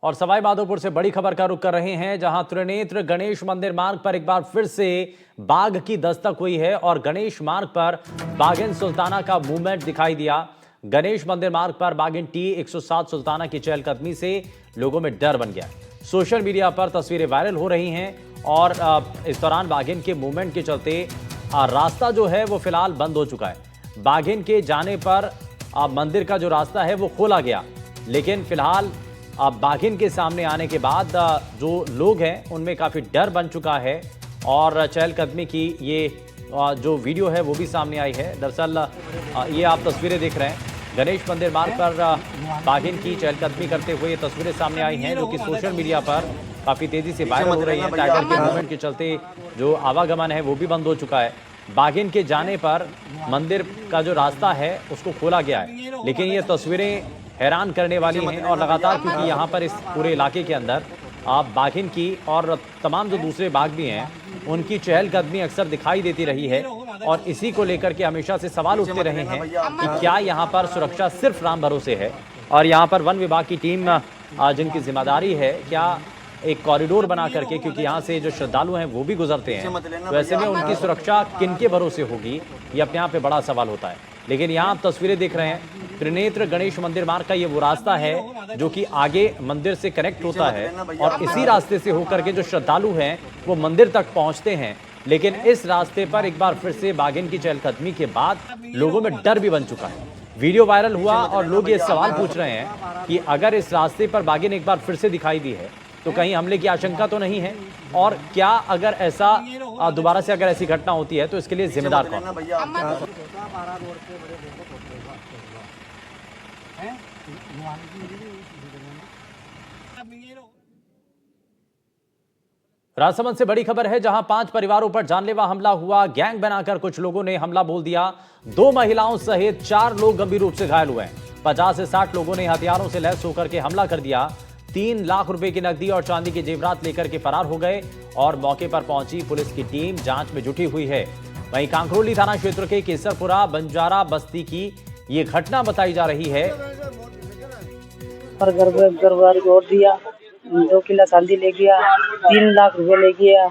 और सवाई माधोपुर से बड़ी खबर का रुख कर रहे हैं, जहां त्रिनेत्र गणेश मंदिर मार्ग पर एक बार फिर से बाघ की दस्तक हुई है और गणेश मार्ग पर बाघिन सुल्ताना का मूवमेंट दिखाई दिया। गणेश मंदिर मार्ग पर बाघिन टी 107 सुल्ताना की चहलकदमी से लोगों में डर बन गया। सोशल मीडिया पर तस्वीरें वायरल हो रही हैं और इस दौरान बाघिन के मूवमेंट के चलते रास्ता जो है वो फिलहाल बंद हो चुका है। बाघिन के जाने पर मंदिर का जो रास्ता है वो खोला गया, लेकिन फिलहाल बाघिन के सामने आने के बाद जो लोग हैं उनमें काफ़ी डर बन चुका है और चहलकदमी की ये जो वीडियो है वो भी सामने आई है। दरअसल ये आप तस्वीरें देख रहे हैं, गणेश मंदिर मार्ग पर बाघिन की चहलकदमी करते हुए ये तस्वीरें सामने आई हैं, जो कि सोशल मीडिया पर काफ़ी तेज़ी से वायरल हो रही हैं। टाइगर के मूवमेंट के चलते जो आवागमन है वो भी बंद हो चुका है। बाघिन के जाने पर मंदिर का जो रास्ता है उसको खोला गया है, लेकिन ये तस्वीरें हैरान करने वाली हैं और लगातार, क्योंकि यहाँ पर इस पूरे इलाके के अंदर आप बाघिन की और तमाम जो दूसरे बाघ भी हैं उनकी चहलकदमी अक्सर दिखाई देती रही है और इसी को लेकर के हमेशा से सवाल उठते रहे हैं कि क्या यहाँ पर सुरक्षा सिर्फ राम भरोसे है और यहाँ पर वन विभाग की टीम जिनकी जिम्मेदारी है, क्या एक कॉरिडोर बना करके, क्योंकि यहाँ से जो श्रद्धालु हैं वो भी गुजरते हैं, तो ऐसे में उनकी सुरक्षा किनके भरोसे होगी, ये अपने आप पे बड़ा सवाल होता है। लेकिन यहाँ आप तस्वीरें देख रहे हैं, त्रिनेत्र गणेश मंदिर मार्ग का ये वो रास्ता है जो कि आगे मंदिर से कनेक्ट होता है और इसी रास्ते से होकर के जो श्रद्धालु हैं वो मंदिर तक पहुंचते हैं। लेकिन इस रास्ते पर एक बार फिर से बाघिन की चहलकदमी के बाद लोगों में डर भी बन चुका है। वीडियो वायरल हुआ और लोग ये सवाल पूछ रहे हैं कि अगर इस रास्ते पर बाघिन एक बार फिर से दिखाई दी है तो कहीं हमले की आशंका तो नहीं है, और क्या अगर ऐसा दोबारा से अगर ऐसी घटना होती है तो इसके लिए जिम्मेदार कौन? राजसमंद से बड़ी खबर है, जहां 5 परिवारों पर जानलेवा हमला हुआ। गैंग बनाकर कुछ लोगों ने हमला बोल दिया। 2 महिलाओं सहित 4 लोग गंभीर रूप से घायल हुए हैं। 50 से 60 लोगों ने हथियारों से लैस होकर के हमला कर दिया। 3 लाख रुपए की नकदी और चांदी के जेवरात लेकर के फरार हो गए और मौके पर पहुंची पुलिस की टीम जांच में जुटी हुई है। वहीं कांकरोली थाना क्षेत्र के केसरपुरा बंजारा बस्ती की ये घटना बताई जा रही है। घर जोड़ दिया, 2 किलो चांदी ले गया, 3 लाख रुपए ले गया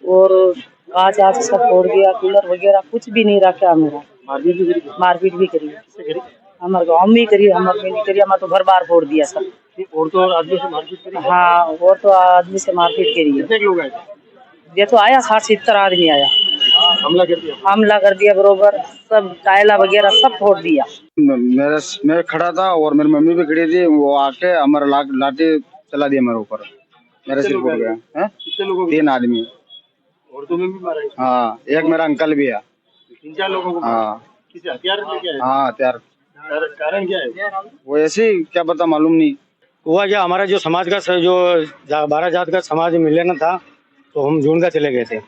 और कांच आज सब तोड़ गया, कूलर वगैरह कुछ भी नहीं रखा। हमारा मारपीट भी करी, हमारे गाँव में करी, हमारे में करी, हमारा तो घर बार फोड़ दिया सब। और तो आदमी से मारपीट करी? हाँ, और तो आदमी से मारपीट करी है। कितने लोग आए? ये तो आया 60-70 आदमी आया, हमला कर दिया बरोबर, सब टायला वगैरह सब फोड़ दिया। मैं खड़ा था और मेरी मम्मी भी खड़ी थी, वो आके हमारा लाठी चला दिया मेरे ऊपर, मेरे सिर फूट गया। कितने लोगों? 3 आदमी। और तुम्हें भी मारा? हाँ, एक मेरा अंकल भी है। 3-4 लोगों को? हाँ। किसी हथियार लेके आए? हाँ, हथियार। कारण क्या है? वो ऐसे ही, क्या पता, मालूम नहीं हुआ। क्या हमारा जो समाज का जो 12 जात का समाज मिलन था, तो हम जूनगा चले गए थे।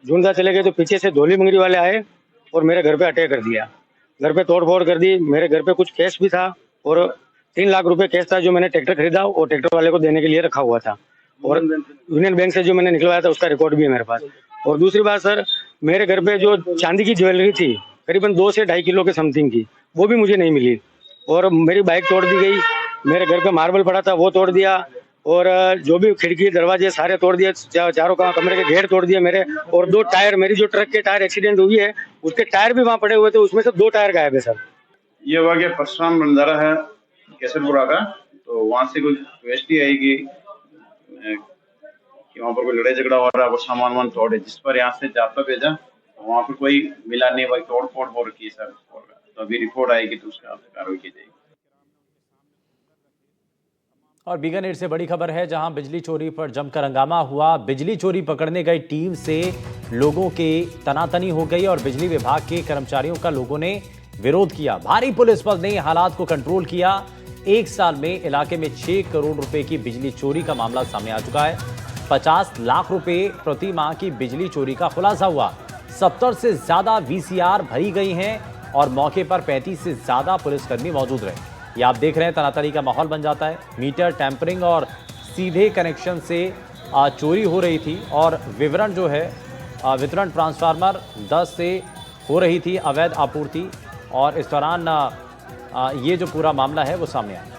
जूनगा चले गए तो पीछे से धोली मंगरी वाले आए और मेरे घर पे अटैक कर दिया, घर पे तोड़फोड़ कर दी। मेरे घर पे कुछ कैश भी था और 3 लाख रुपए कैश था जो मैंने ट्रैक्टर खरीदा और ट्रैक्टर वाले को देने के लिए रखा हुआ था, और यूनियन बैंक से जो मैंने निकलवाया था उसका रिकॉर्ड भी है मेरे पास। और दूसरी बात सर, मेरे घर पे जो चांदी की ज्वेलरी थी करीबन 2 से 2.5 किलो के समथिंग की, वो भी मुझे नहीं मिली। और मेरी बाइक तोड़ दी गई, मेरे घर पे मार्बल पड़ा था वो तोड़ दिया, और जो भी खिड़की दरवाजे सारे तोड़ दिए, चारों कमरे के गेट तोड़ दिए मेरे। और 2 टायर, मेरी जो ट्रक के टायर एक्सीडेंट हुई है उसके टायर भी वहाँ पड़े हुए थे, उसमें से 2 टायर गायब है सर। ये वाक़या परशुराम बंजारा है केसरपुरा का, तो वहाँ से कुछ वेस्टी आई कि वहाँ पर कोई लड़ाई झगड़ा हो रहा है, वो सामान तोड़े, जिस पर यहाँ से जाप्ता भेजा, वहाँ पर कोई मिला नहीं, वही तोड़ फोड़ हो रखी है सर। तो अभी रिपोर्ट आएगी तो उसका कार्रवाई की जाएगी। और बीकानेर से बड़ी खबर है, जहां बिजली चोरी पर जमकर हंगामा हुआ। बिजली चोरी पकड़ने गई टीम से लोगों के तनातनी हो गई और बिजली विभाग के कर्मचारियों का लोगों ने विरोध किया। भारी पुलिस बल ने हालात को कंट्रोल किया। 1 साल में इलाके में 6 करोड़ रुपए की बिजली चोरी का मामला सामने आ चुका है। 50 लाख रुपए प्रति माह की बिजली चोरी का खुलासा हुआ। 70 से ज्यादा VCR भरी गई हैं और मौके पर 35 से ज्यादा पुलिसकर्मी मौजूद रहे। ये आप देख रहे हैं, तनातनी का माहौल बन जाता है। मीटर टैंपरिंग और सीधे कनेक्शन से चोरी हो रही थी और विवरण जो है वितरण ट्रांसफार्मर 10 से हो रही थी अवैध आपूर्ति, और इस दौरान ये जो पूरा मामला है वो सामने आया।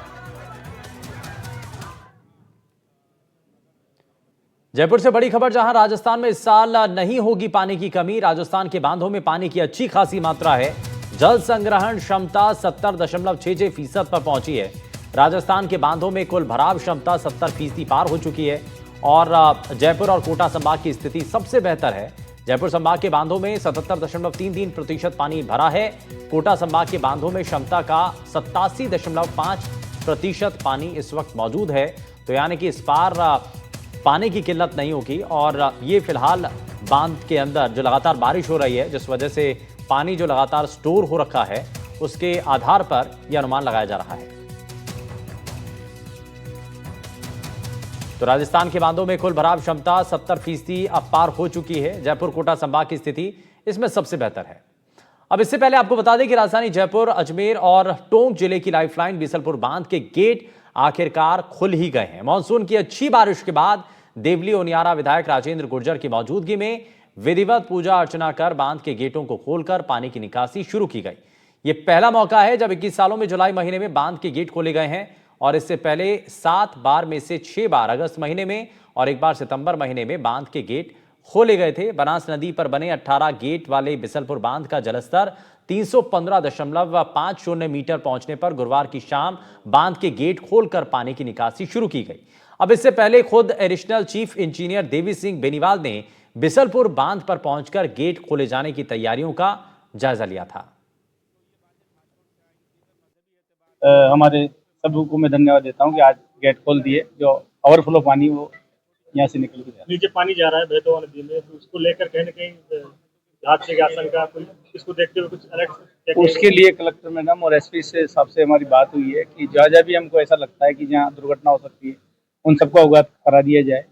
जयपुर से बड़ी खबर, जहां राजस्थान में इस साल नहीं होगी पानी की कमी। राजस्थान के बांधों में पानी की अच्छी खासी मात्रा है। जल संग्रहण क्षमता 70.66% पर पहुंची है। राजस्थान के बांधों में कुल भराव क्षमता 70% पार हो चुकी है और जयपुर और कोटा संभाग की स्थिति सबसे बेहतर है। जयपुर संभाग के बांधों में 77.33% पानी भरा है। कोटा संभाग के बांधों में क्षमता का 87.5% पानी इस वक्त मौजूद है। तो यानी कि इस पार पानी की किल्लत नहीं होगी और ये फिलहाल बांध के अंदर जो लगातार बारिश हो रही है, जिस वजह से पानी जो लगातार स्टोर हो रखा है, उसके आधार पर यह अनुमान लगाया जा रहा है। तो राजस्थान के बांधों में कुल भराव क्षमता 70% अब पार हो चुकी है। जयपुर कोटा संभाग की स्थिति इसमें सबसे बेहतर है। अब इससे पहले आपको बता दें कि राजधानी जयपुर, अजमेर और टोंक जिले की लाइफलाइन बीसलपुर बांध के गेट आखिरकार खुल ही गए हैं। मानसून की अच्छी बारिश के बाद देवली ओनियारा विधायक राजेंद्र गुर्जर की मौजूदगी में विधिवत पूजा अर्चना कर बांध के गेटों को खोलकर पानी की निकासी शुरू की गई। यह पहला मौका है जब 21 सालों में जुलाई महीने में बांध के गेट खोले गए हैं और इससे पहले 7 बार में से 6 बार अगस्त महीने में और 1 बार सितंबर महीने में बांध के गेट खोले गए थे। बनास नदी पर बने 18 गेट वाले बिसलपुर बांध का जलस्तर 315.50 मीटर पहुंचने पर गुरुवार की शाम बांध के गेट खोलकर पानी की निकासी शुरू की गई। अब इससे पहले खुद additional chief engineer Devi Singh Beniwal ने बिसलपुर बांध पर पहुंचकर गेट खोले जाने की तैयारियों का जायजा लिया था। हमारे सबको मैं धन्यवाद देता हूं कि आज गेट खोल दिए। जो ओवरफ्लो पानी वो यहाँ से निकल के नीचे पानी जा रहा है बेतवा नदी में, तो उसको लेकर कहीं न कहीं हादसे की आशंका, कोई इसको देखते हुए कुछ अलग उसके लिए कलेक्टर मैडम और एसपी से साहब से हमारी बात हुई है कि जहाँ भी हमको ऐसा लगता है कि जहाँ दुर्घटना हो सकती है उन सबको अवगत करा दिया जाए।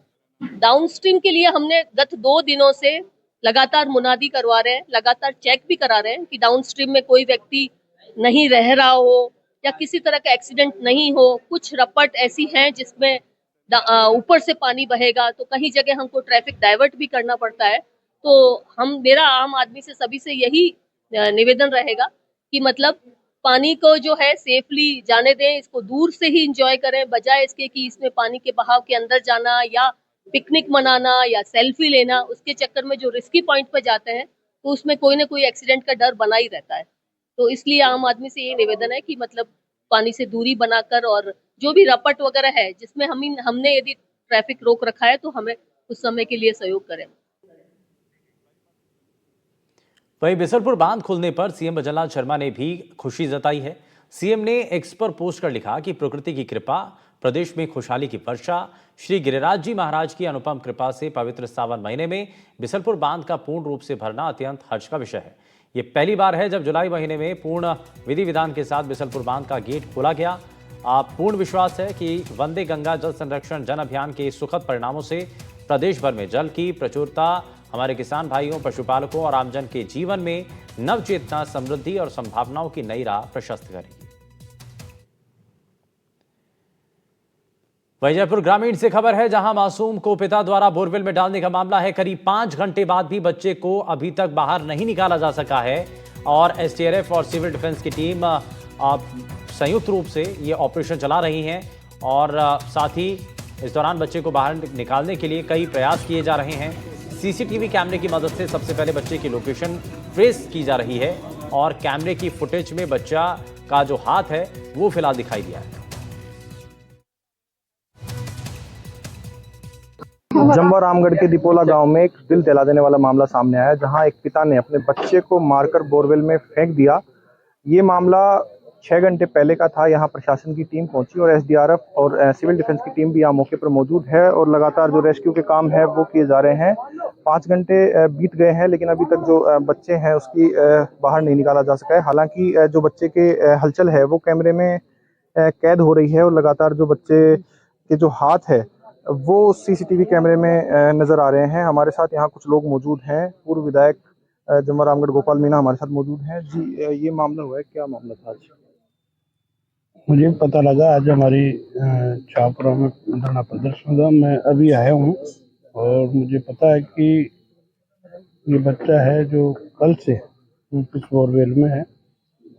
डाउनस्ट्रीम के लिए हमने गत 2 दिनों से लगातार मुनादी करवा रहे हैं, लगातार चेक भी करा रहे हैं कि डाउनस्ट्रीम में कोई व्यक्ति नहीं रह रहा हो या किसी तरह का एक्सीडेंट नहीं हो। कुछ रपट ऐसी हैं जिसमें ऊपर से पानी बहेगा, तो कहीं जगह हमको ट्रैफिक डाइवर्ट भी करना पड़ता है। तो मेरा आम आदमी से सभी से यही निवेदन रहेगा कि मतलब पानी को जो है सेफली जाने दें, इसको दूर से ही एंजॉय करें, बजाय इसके कि इसमें पानी के बहाव के अंदर जाना या पिकनिक मनाना या सेल्फी लेना। उसके चक्कर में जो रिस्की पॉइंट पर जाते हैं तो उसमें कोई ना कोई एक्सीडेंट का डर बना ही रहता है। तो इसलिए आम आदमी से ये निवेदन है कि मतलब पानी से दूरी बनाकर और जो भी रपट वगैरह है जिसमें हमने यदि ट्रैफिक रोक रखा है तो हमें उस समय के लिए सहयोग करें। वहीं बिसलपुर बांध खुलने पर सीएम भजनलाल शर्मा ने भी खुशी जताई है। सीएम ने एक्स पर पोस्ट कर लिखा कि प्रकृति की कृपा, प्रदेश में खुशहाली की वर्षा, श्री गिरिराज जी महाराज की अनुपम कृपा से पवित्र सावन महीने में बिसलपुर बांध का पूर्ण रूप से भरना अत्यंत हर्ष का विषय है। ये पहली बार है जब जुलाई महीने में पूर्ण विधि विधान के साथ बिसलपुर बांध का गेट खोला गया। पूर्ण विश्वास है कि वंदे गंगा जल संरक्षण जन अभियान के सुखद परिणामों से प्रदेश भर में जल की प्रचुरता हमारे किसान भाइयों, पशुपालकों और आमजन के जीवन में नवचेतना, समृद्धि और संभावनाओं की नई राह प्रशस्त करेगी। वहीं जयपुर ग्रामीण से खबर है, जहां मासूम को पिता द्वारा बोरवेल में डालने का मामला है। करीब 5 घंटे बाद भी बच्चे को अभी तक बाहर नहीं निकाला जा सका है और एसडीआरएफ और सिविल डिफेंस की टीम संयुक्त रूप से ये ऑपरेशन चला रही हैं और साथ ही इस दौरान बच्चे को बाहर निकालने के लिए कई प्रयास किए जा रहे हैं। सीसीटीवी कैमरे की मदद से सबसे पहले बच्चे की लोकेशन ट्रेस की जा रही है और कैमरे की फुटेज में बच्चा का जो हाथ है वो फिलहाल दिखाई दिया है। जम्वा रामगढ़ के दिपोला गांव में एक दिल दहला देने वाला मामला सामने आया है, जहां एक पिता ने अपने बच्चे को मारकर बोरवेल में फेंक दिया। ये मामला 6 घंटे पहले का था। यहां प्रशासन की टीम पहुंची और एसडीआरएफ और सिविल डिफेंस की टीम भी यहां मौके पर मौजूद है और लगातार जो रेस्क्यू के काम है वो किए जा रहे हैं। 5 घंटे बीत गए हैं लेकिन अभी तक जो बच्चे हैं उसकी बाहर नहीं निकाला जा सका है। हालांकि जो बच्चे के हलचल है वो कैमरे में कैद हो रही है और लगातार जो बच्चे के जो हाथ है वो सीसीटीवी कैमरे में नजर आ रहे हैं। हमारे साथ यहाँ कुछ लोग मौजूद हैं। पूर्व विधायक जम्वा रामगढ़ गोपाल मीणा हमारे साथ मौजूद हैं। जी, ये मामला हुआ है, क्या मामला था आज? मुझे पता लगा आज हमारी शाहपुरा में धरना प्रदर्शन हुआ। मैं अभी आया हूँ और मुझे पता है कि ये बच्चा है जो कल से इस बोरवेल में है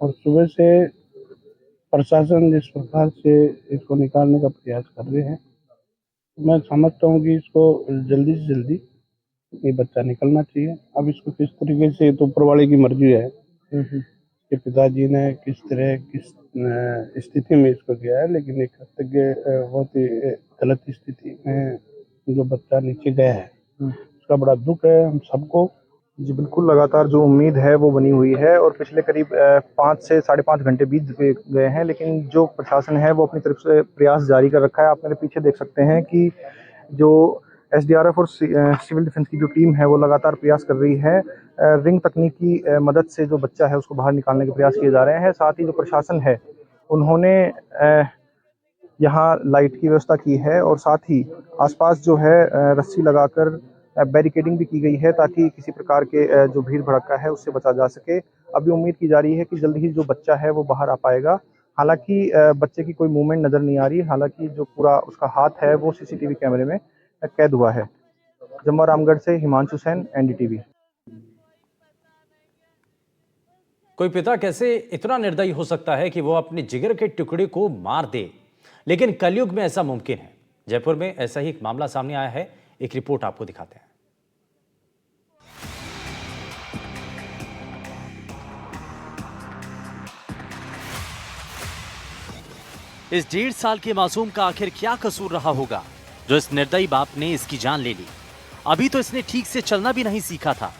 और सुबह से प्रशासन जिस प्रकार से इसको निकालने का प्रयास कर रहे हैं मैं समझता हूँ कि इसको जल्दी से जल्दी ये बच्चा निकलना चाहिए। अब इसको किस तरीके से, तो ऊपर वाले की मर्जी है कि पिताजी ने किस तरह किस स्थिति में इसको किया है, लेकिन एक हद तक बहुत ही गलत स्थिति में जो बच्चा नीचे गया है उसका बड़ा दुख है हम सबको। जी बिल्कुल, लगातार जो उम्मीद है वो बनी हुई है और पिछले करीब 5 से 5.5 घंटे बीत गए हैं, लेकिन जो प्रशासन है वो अपनी तरफ से प्रयास जारी कर रखा है। आप मेरे पीछे देख सकते हैं कि जो एसडीआरएफ और सिविल डिफेंस की जो टीम है वो लगातार प्रयास कर रही है। रिंग तकनीक की मदद से जो बच्चा है उसको बाहर निकालने के प्रयास किए जा रहे हैं। साथ ही जो प्रशासन है उन्होंने यहाँ लाइट की व्यवस्था की है और साथ ही आसपास जो है रस्सी लगाकर बैरिकेडिंग भी की गई है ताकि किसी प्रकार के जो भीड़ भड़का है उससे बचा जा सके। अभी उम्मीद की जा रही है कि जल्द ही जो बच्चा है वो बाहर आ पाएगा। हालांकि बच्चे की कोई मूवमेंट नज़र नहीं आ रही, हालांकि जो पूरा उसका हाथ है वो सीसीटीवी कैमरे में कैद हुआ है। जम्मू रामगढ़ से हिमांशु सेन, एनडीटीवी। कोई पिता कैसे इतना निर्दयी हो सकता है कि वो अपने जिगर के टुकड़े को मार दे, लेकिन कलयुग में ऐसा मुमकिन है। जयपुर में ऐसा ही एक मामला सामने आया है, एक रिपोर्ट आपको दिखाते हैं। इस 1.5 साल के मासूम का आखिर क्या कसूर रहा होगा जो इस निर्दयी बाप ने इसकी जान ले ली। अभी तो इसने ठीक से चलना भी नहीं सीखा था,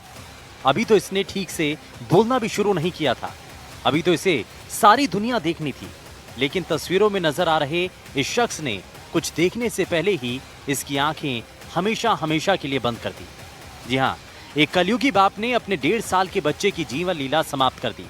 अभी तो इसने ठीक से बोलना भी शुरू नहीं किया था, अभी तो इसे सारी दुनिया देखनी थी, लेकिन तस्वीरों में नजर आ रहे इस शख्स ने कुछ देखने से पहले ही इसकी आंखें हमेशा हमेशा के लिए बंद कर दी। जी हां, एक कलयुगी बाप ने अपने 1.5 साल के बच्चे की जीवन लीला समाप्त कर दी।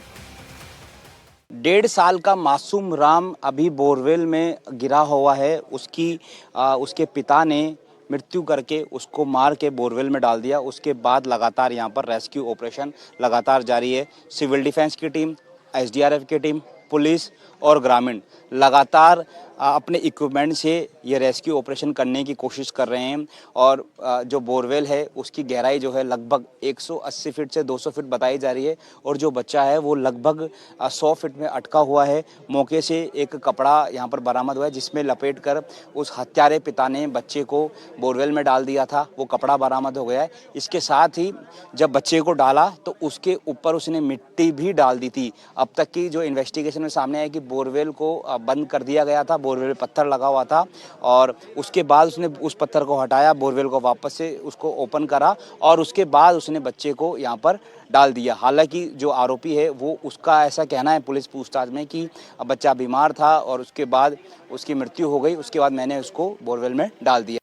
1.5 साल का मासूम राम अभी बोरवेल में गिरा हुआ है। उसके पिता ने मृत्यु करके उसको मार के बोरवेल में डाल दिया। उसके बाद लगातार यहाँ पर रेस्क्यू ऑपरेशन लगातार जारी है। सिविल डिफेंस की टीम, एसडीआरएफ की टीम, पुलिस और ग्रामीण लगातार अपने इक्विपमेंट से ये रेस्क्यू ऑपरेशन करने की कोशिश कर रहे हैं। और जो बोरवेल है उसकी गहराई जो है लगभग 180 फीट से 200 फीट बताई जा रही है और जो बच्चा है वो लगभग 100 फीट में अटका हुआ है। मौके से एक कपड़ा यहाँ पर बरामद हुआ है जिसमें लपेट कर उस हत्यारे पिता ने बच्चे को बोरवेल में डाल दिया था, वो कपड़ा बरामद हो गया है। इसके साथ ही जब बच्चे को डाला तो उसके ऊपर उसने मिट्टी भी डाल दी थी। अब तक की जो इन्वेस्टिगेशन में सामने आया कि बोरवेल को बंद कर दिया गया था, बोरवेल में पत्थर लगा हुआ था और उसके बाद उसने उस पत्थर को हटाया, बोरवेल को वापस से उसको ओपन करा और उसके बाद उसने बच्चे को यहाँ पर डाल दिया। हालांकि जो आरोपी है वो उसका ऐसा कहना है पुलिस पूछताछ में कि बच्चा बीमार था और उसके बाद उसकी मृत्यु हो गई, उसके बाद मैंने उसको बोरवेल में डाल दिया।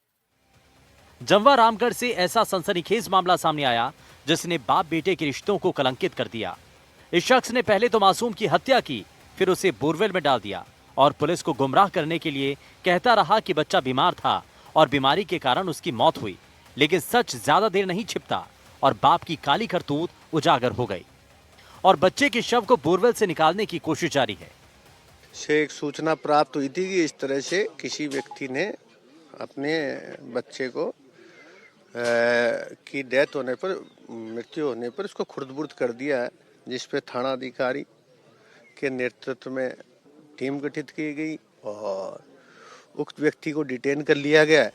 जम्मू रामगढ़ से ऐसा सनसनीखेज मामला सामने आया जिसने बाप बेटे के रिश्तों को कलंकित कर दिया। इस शख्स ने पहले तो मासूम की हत्या की, फिर उसे बोरवेल में डाल दिया और पुलिस को गुमराह करने के लिए कहता रहा कि बच्चा बीमार था और बीमारी के कारण उसकी मौत हुई। लेकिन सच ज्यादा देर नहीं छिपता और बाप की काली करतूत उजागर हो गई और बच्चे के शव को बोरवेल से निकालने की कोशिश जारी है। से एक सूचना प्राप्त हुई थी कि इस तरह से किसी व्यक्ति ने अपने बच्चे को की डेथ होने पर, मृत्यु होने पर उसको खुर्द-बुर्द कर दिया है, जिस पे थाना अधिकारी के नेतृत्व में टीम गठित की गई और उक्त व्यक्ति को डिटेन कर लिया गया है।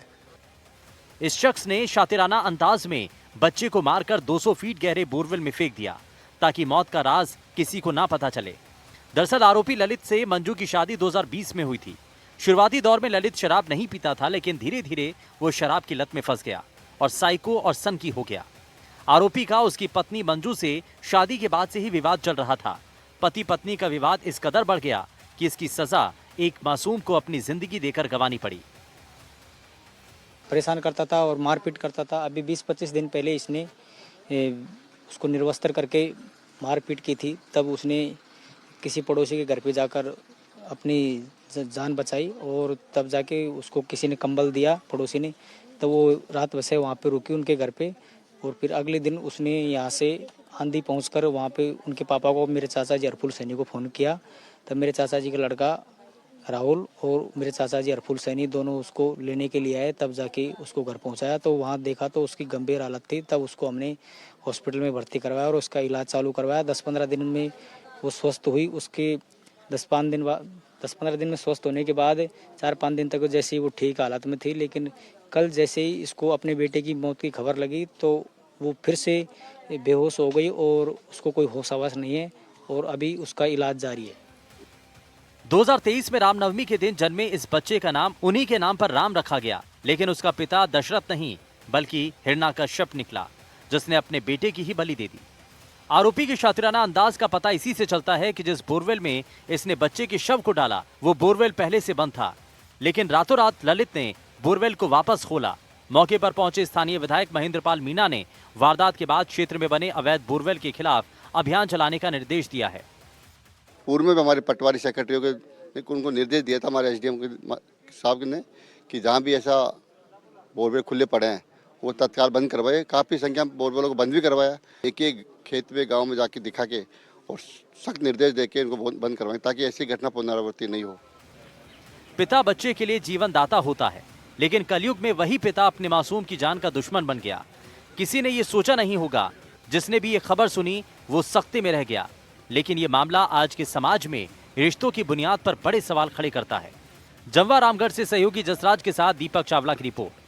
इस शख्स ने शातिराना अंदाज में बच्चे को मारकर 200 फीट गहरे बोरवेल में फेंक दिया ताकि मौत का राज किसी को ना पता चले। दरअसल आरोपी ललित से मंजू की शादी 2020 में हुई थी। शुरुआती दौर में ललित शराब नहीं पीता था, लेकिन धीरे धीरे वो शराब की लत में फंस गया और साइको और सनकी हो गया। आरोपी का उसकी पत्नी मंजू से शादी के बाद से ही विवाद चल रहा था। पति पत्नी का विवाद इस कदर बढ़ गया कि इसकी सजा एक मासूम को अपनी जिंदगी देकर गंवानी पड़ी। परेशान करता था और मारपीट करता था। अभी 20-25 दिन पहले इसने उसको निर्वस्त्र करके मारपीट की थी। तब उसने किसी पड़ोसी के घर पे जाकर अपनी जान बचाई और तब जाके उसको किसी ने कंबल दिया, पड़ोसी ने। तब वो रात वैसे वहाँ पे रुकी उनके घर पे और फिर अगले दिन उसने यहाँ से आंधी पहुँचकर वहाँ पे उनके पापा को, मेरे चाचा जी हरफुल सैनी को फ़ोन किया। तब मेरे चाचा जी का लड़का राहुल और मेरे चाचा जी हरफुल सैनी दोनों उसको लेने के लिए आए। तब जाके उसको घर पहुँचाया तो वहाँ देखा तो उसकी गंभीर हालत थी। तब उसको हमने हॉस्पिटल में भर्ती करवाया और उसका इलाज चालू करवाया। 10-15 दिन में वो स्वस्थ हुई। उसके 10-5 दिन बाद 10-15 दिन में स्वस्थ होने के बाद 4-5 दिन तक जैसे ही वो ठीक हालत में थी, लेकिन कल जैसे ही इसको अपने बेटे की मौत की खबर लगी तो वो फिर से बेहोश हो गई और उसको कोई होश आवास नहीं है और अभी उसका इलाज जारी है। 2023 में रामनवमी के दिन जन्मे इस बच्चे का नाम उन्हीं के नाम पर राम रखा गया, लेकिन उसका पिता दशरथ नहीं बल्कि हिरण्यकश्यप निकला, जिसने अपने बेटे की ही बलि दे दी। आरोपी की शातिराना अंदाज का पता इसी से चलता है कि जिस बोरवेल में इसने बच्चे के शव को डाला वो बोरवेल पहले से बंद था, लेकिन रातों रात ललित ने बोरवेल को वापस खोला। मौके पर पहुंचे स्थानीय विधायक महेंद्रपाल मीणा ने वारदात के बाद क्षेत्र में बने अवैध बोरवेल के खिलाफ अभियान चलाने का निर्देश दिया है। पूर्व में भी हमारे पटवारी सेक्रेटरियों के उनको निर्देश दिया था हमारे एसडीएम साहब ने कि जहाँ भी ऐसा बोरवेल खुले पड़े हैं वो तत्काल बंद करवाए। काफ़ी संख्या में बोरवेलों को बंद भी करवाया, एक एक खेत में गांव में जाके दिखा के और सख्त निर्देश देके इनको बंद करवाएं ताकि ऐसी घटना पुनरावृत्ति नहीं हो। पिता बच्चे के लिए जीवन दाता होता है, लेकिन कलयुग में वही पिता अपने मासूम की जान का दुश्मन बन गया। किसी ने ये सोचा नहीं होगा, जिसने भी ये खबर सुनी वो सख्ती में रह गया। लेकिन ये मामला आज के समाज में रिश्तों की बुनियाद पर बड़े सवाल खड़े करता है। जमवा रामगढ़ से सहयोगी जसराज के साथ दीपक चावला की रिपोर्ट।